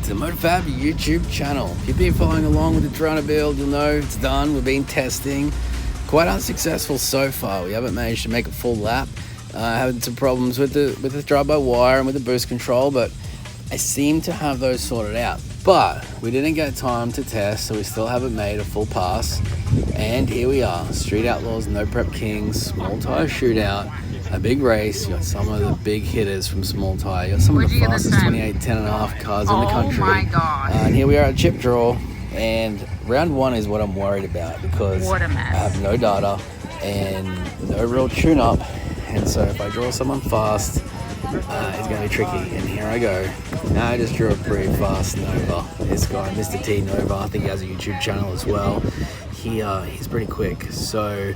to the MotoFab YouTube channel. If you've been following along with the Torana build, you'll know it's done. We've been testing. Quite unsuccessful so far. We haven't managed to make a full lap. Having some problems with the drive-by-wire and with the boost control, but I seem to have those sorted out. But we didn't get time to test, so we still haven't made a full pass. And here we are, Street Outlaws, No Prep Kings, small tire shootout. A big race. You got some of the big hitters from small tire. You got some of the fastest 28 10.5 cars in the country. Oh my god! And here we are at chip draw, and round one is what I'm worried about because I have no data and no real tune-up, and so if I draw someone fast, it's going to be tricky. And here I go. Now I just drew a pretty fast Nova. This guy, Mr. T Nova, I think he has a YouTube channel as well. He's pretty quick. So.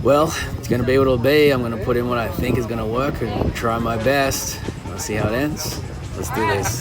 Well, it's going to be what it'll be. I'm going to put in what I think is going to work and try my best. We'll see how it ends. Let's do this.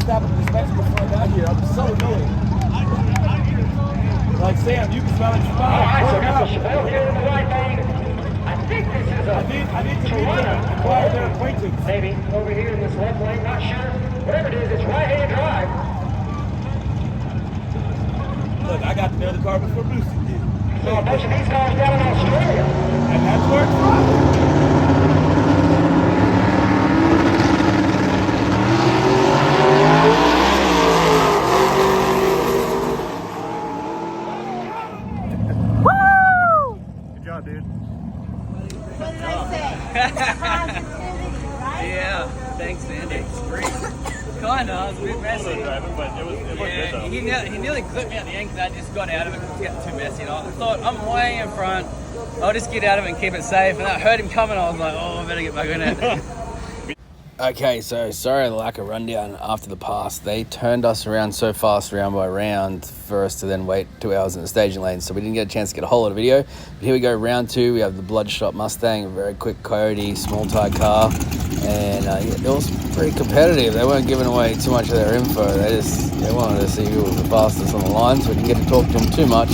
Stop at the dispensary before I got here. I'm so annoyed. Like Sam, you can smell it. All right, so got the Chevelle here in the right lane. I think this is a I need to Torana. Acquire their acquaintance. Maybe over here in this left lane, not sure. Whatever it is, it's right-hand drive. Look, I got to know the car before Bruce did. So a bunch of these cars down in Australia. And that's where it's from. Dude. What did I say? Positivity, right? Yeah, thanks, Andy. It's great. Kinda, it was a bit messy. He nearly clipped me at the end because I just got out of it because it was getting too messy. And I thought, I'm way in front. I'll just get out of it and keep it safe. And I heard him coming. I was like, oh, I better get back in it. Okay, so sorry the lack of rundown after the pass. They turned us around so fast round by round for us to then wait 2 hours in the staging lane, so we didn't get a chance to get a whole lot of video. But here we go, round two. We have the Bloodshot Mustang, a very quick Coyote, small tire car, and it was pretty competitive. They weren't giving away too much of their info. They wanted to see who was the fastest on the line, so we didn't get to talk to them too much.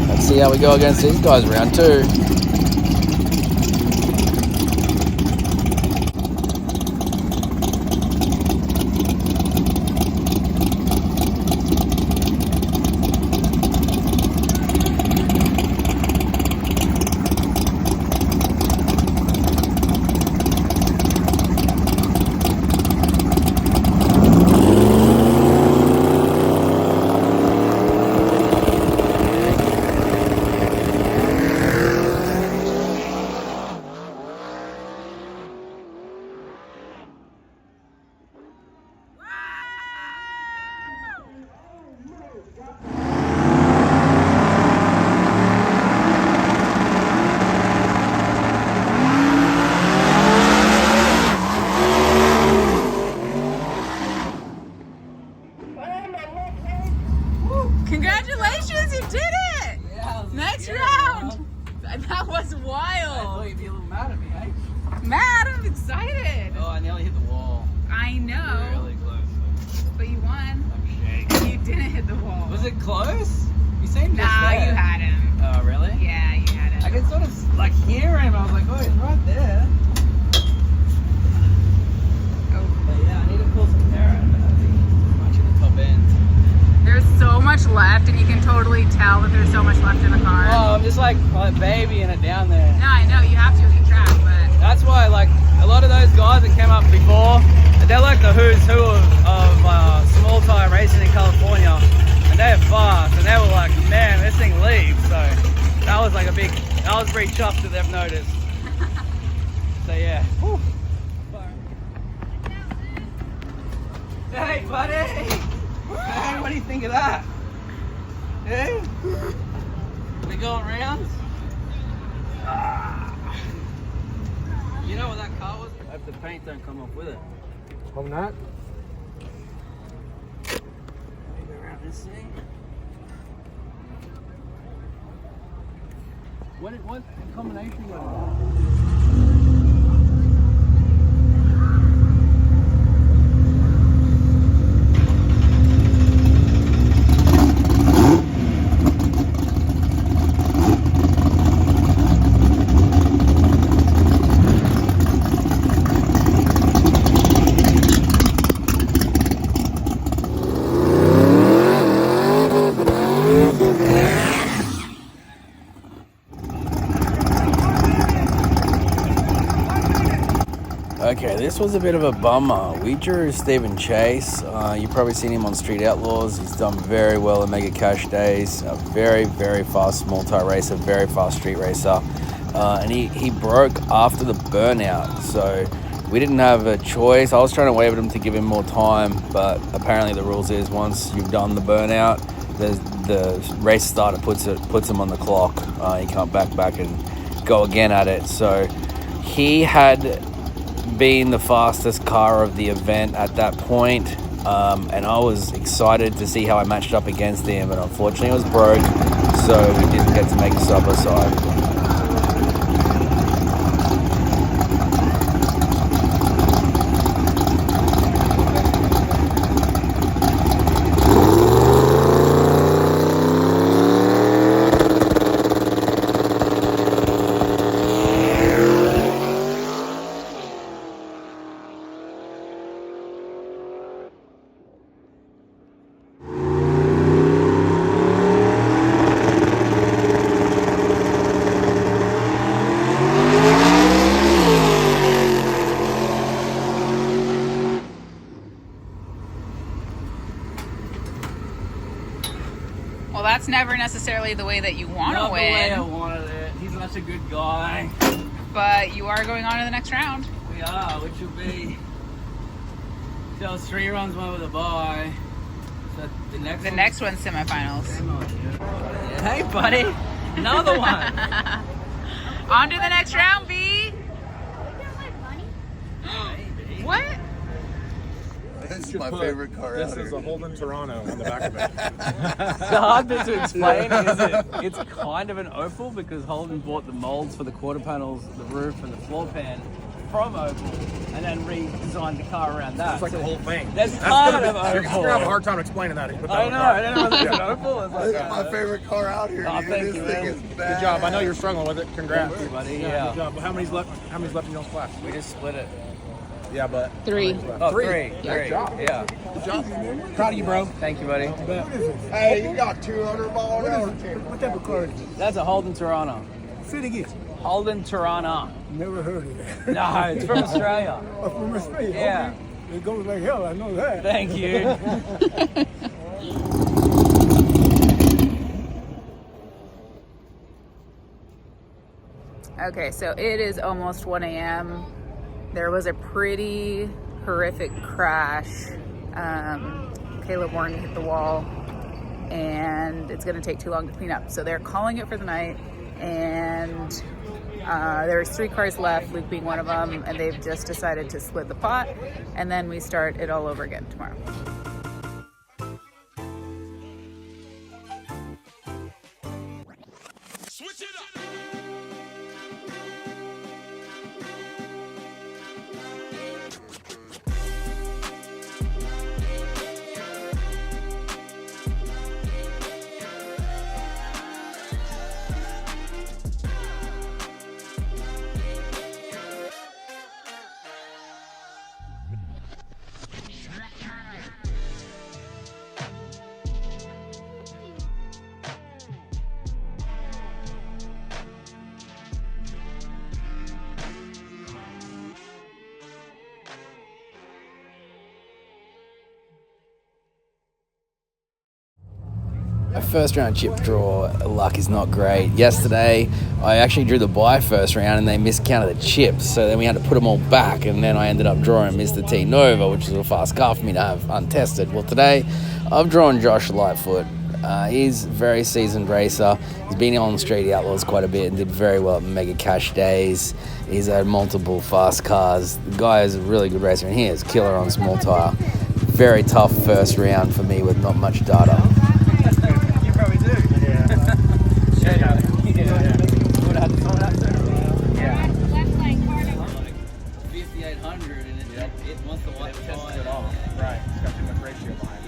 Let's see how we go against these guys round two. excited. Oh, I nearly hit the wall. I know, Really close. but you won. I'm shaking. You didn't hit the wall. Was it close? You seemed just Nah, there. you had him. Oh, really? Yeah, you had him. I could sort of like hear him. I was like, oh, he's right there. Oh. But yeah, I need to pull some hair out, but I think much at the top end. There's so much left, and you can totally tell that there's so much left in the car. Oh, I'm just like babying it down there. No, I know, you have to keep track, but... That's why, like, a lot of those guys that came up before, they're like the who's who of small tire racing in California, and they're fast, and they were like, man, this thing leaves. So that was like I was pretty chuffed that they've noticed. So yeah. Whew. Hey, buddy! Hey, what do you think of that? Hey? We going rounds? You know what that car was? I hope the paint don't come off with it. Hope not. Maybe around this thing. What combination you got? Okay, this was a bit of a bummer. We drew Stephen Chase. You've probably seen him on Street Outlaws. He's done very well in Mega Cash Days. A very, very fast small tire racer, very fast street racer. And he broke after the burnout. So we didn't have a choice. I was trying to wave at him to give him more time, but apparently the rules is once you've done the burnout, the race starter puts him on the clock. He can't back and go again at it. So he had been the fastest car of the event at that point, and I was excited to see how I matched up against him, but unfortunately it was broke, so we didn't get to make a side by side. Well, that's never necessarily the way that you want to Not the way I win, wanted it. He's such a good guy. but you are going on to the next round. We are, which will be those 3 runs, one with a bye. So the next one's semifinals. Hey, buddy, another one. On to the next round, B. What? This is my favorite car This out is here. a Holden Torana on the back of it. The hard bit to explain is it's kind of an opal because Holden bought the molds for the quarter panels, the roof, and the floor pan from Opal, and then redesigned the car around that. It's like the whole thing. There's part of You're gonna have a Opal. hard time explaining that. I know. I don't know if it's an opal. It's like, This is my favorite car out here, Oh, dude. thank This you, thing man. is bad. Good job. I know you're struggling with it. Congrats. Thank you, buddy. Good Yeah. job. But how many's left? How many's left in your class? We just split it. Yeah, but 3. Oh, Three. three. Good job. Yeah. good job. Proud of you, bro. Thank you, buddy. Hey, you got 200 mile an hour. What type of car is this? That's a Holden Torana. Say it again. Holden Torana. Never heard of that. No, it's from Australia. From Australia. Yeah. Okay. It goes like hell. I know that. Thank you. Okay, so it is almost 1 a.m. There was a pretty horrific crash. Caleb Warren hit the wall, and it's going to take too long to clean up. So they're calling it for the night, and there's 3 cars left, Luke being one of them, and they've just decided to split the pot, and then we start it all over again tomorrow. Switch it up. My first round chip draw luck is not great. Yesterday, I actually drew the buy first round and they miscounted the chips, so then we had to put them all back, and then I ended up drawing Mr. T Nova, which is a fast car for me to have untested. Well, today, I've drawn Josh Lightfoot. He's a very seasoned racer. He's been on the Street Outlaws quite a bit and did very well at Mega Cash Days. He's had multiple fast cars. The guy is a really good racer, and he is killer on small tyre. Very tough first round for me with not much data. You probably do. Yeah. Yeah. Would have to throw that too. Yeah. 5,800 and it wants to wipe the Pisses it off. Right. It's got too much ratio behind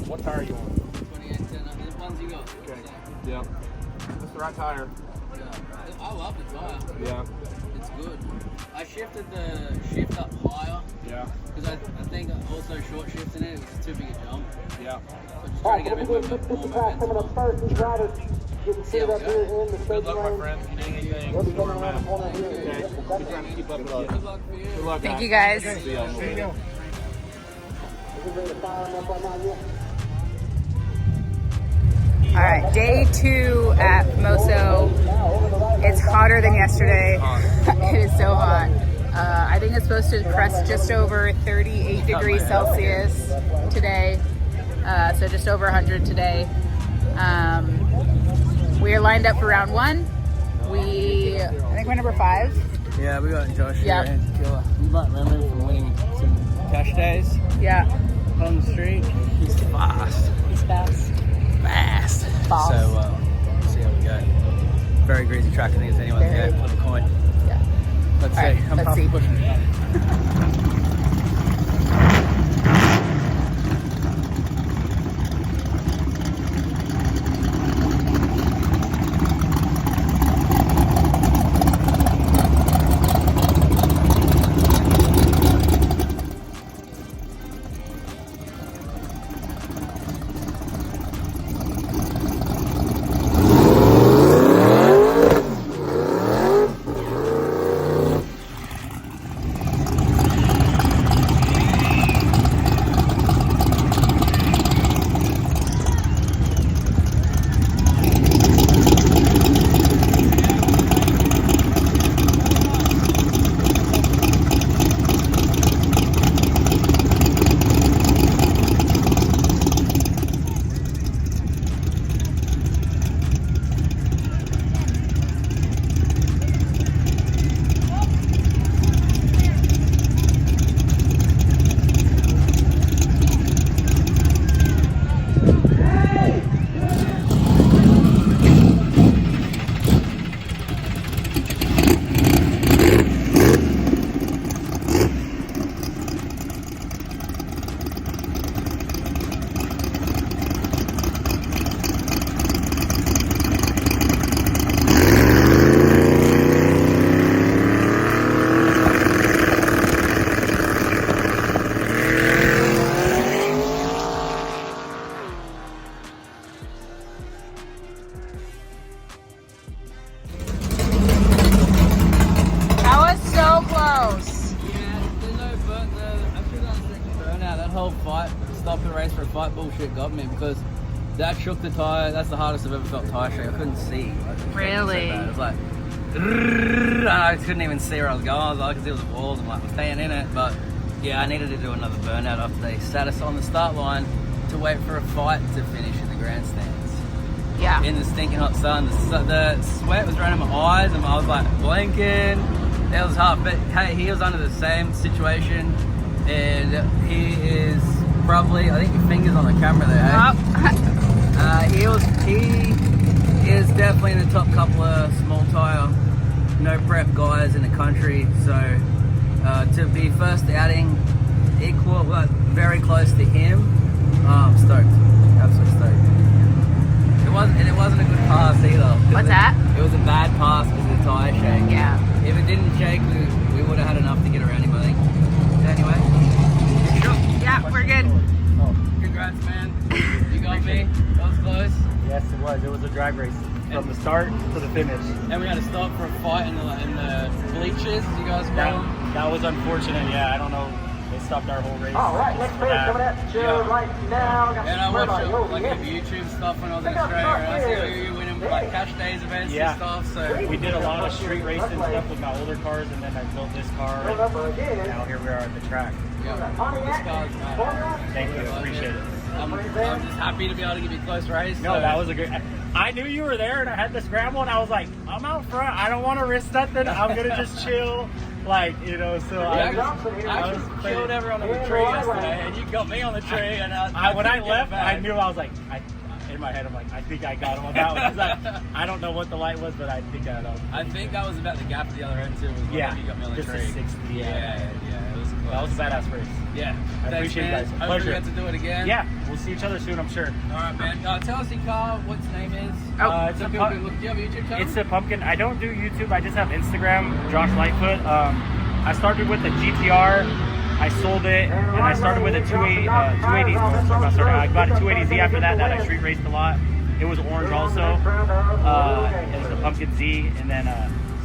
it. What tire are you on? 2810. The ones you got. Okay. Yep. That's the right tire. Yeah. I love the tire. Yeah. It's good. I shifted the shift up higher. Yeah. Because I think also short shifting it was too big a jump. Yeah. So just trying to get a bit more momentum. See how we go. Good luck, my friend. If you need anything, just order them out. Okay. Good trying to keep up with us. Good luck for you. Good luck, Thank you guys. See y'all. All right, day 2 at Famoso. It's hotter than yesterday. It is so hot. I think it's supposed to crest just over 38 degrees Celsius today. So just over 100 today. We are lined up for round 1. I think we're number 5. Yeah, we got Josh Yeah. here. He's a killer. You might remember him from winning some cash days Yeah, on the street. He's fast. he's fast. Fast. Fast. So, we'll see how we go. Very greasy track. I think it's anyone's Very. go. Flip a coin. Yeah. Let's All see. right, I'm let's half see. pushing it. for a fight bullshit got me because that shook the tyre. That's the hardest I've ever felt tyre shake. I couldn't see. Really? It was like, and I couldn't even see where I was going. I was like, I could see all the walls. I'm like, I'm staying in it. But yeah, I needed to do another burnout after they sat us on the start line to wait for a fight to finish in the grandstands. Yeah. In the stinking hot sun. The sweat was running my eyes and I was like blinking. It was hard. But hey, he was under the same situation and he is probably, I think your finger's on the camera there. He is definitely in the top couple of small tyre, no prep guys in the country. So to be first outing equal, very close to him, I'm stoked. Absolutely stoked. It wasn't a good pass either. What's that? It was a bad pass because of the tyre shake. Yeah. If it didn't shake, we would have had enough to get around him, I think. Anyway. Yeah, we're good. Congrats, man. You got me. That was close. Yes, it was. It was a drag race from the start to the finish. And we had to stop for a fight in the bleachers. You guys call them? That was unfortunate. Yeah, I don't know. They stopped our whole race. All right, next race coming at you right now. Got And I Swerve watched on your, like Yogi. your YouTube stuff when I was in Australia, and I see you winning like cash days events Yeah. and stuff. So We did a lot of street racing stuff with my older cars, and then I built this car. Your number again. And now here we are at the track. yeah, this car's mad. Thank you, appreciate it. I'm just happy to be able to give you a close race. No, so. that was a good. I knew you were there, and I had the scramble, and I was like, I'm out front. I don't want to risk nothing. I'm gonna just chill, like so. I I was killed everyone on the tree yesterday, and you got me on the tree. And when I couldn't get left, it back. I knew I was like, in my head, I'm like, I think I got him on that one. 'Cause I don't know what the light was, but I think I know. I think that was about the gap at the other end too. Was Yeah, you got me on the just tree. a 60. Yeah, it was close. That was a badass race. Yeah, I appreciate you guys. Hopefully Pleasure. we get to do it again. Yeah, we'll see each other soon, I'm sure. All right, man. Tell us your car. What its name is. It's So a people pu- can look. Do you have a YouTube channel? It's a pumpkin. I don't do YouTube. I just have Instagram, Josh Lightfoot. I started with a GTR. I sold it, and I started with a 280. I got a 280Z after that. That I street raced a lot. It was orange also. It was a pumpkin Z, and then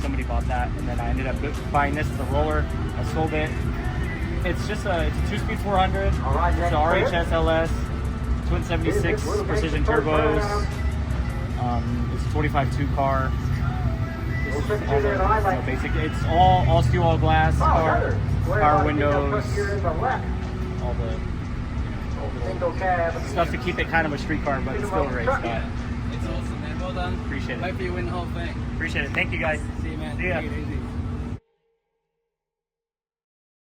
somebody bought that, and then I ended up buying this as a roller. I sold it. It's just it's a 2-speed 400. It's a RHS LS, twin 76 precision turbos. It's a 45.2 car. This is all the basic. It's all steel, all glass. Power windows. All the stuff to keep it kind of a street car, but it's still a race car. It's awesome, man. Well done. Appreciate it. Hopefully you win the whole thing. Appreciate it. Thank you guys. See you, man. See ya. Take it easy.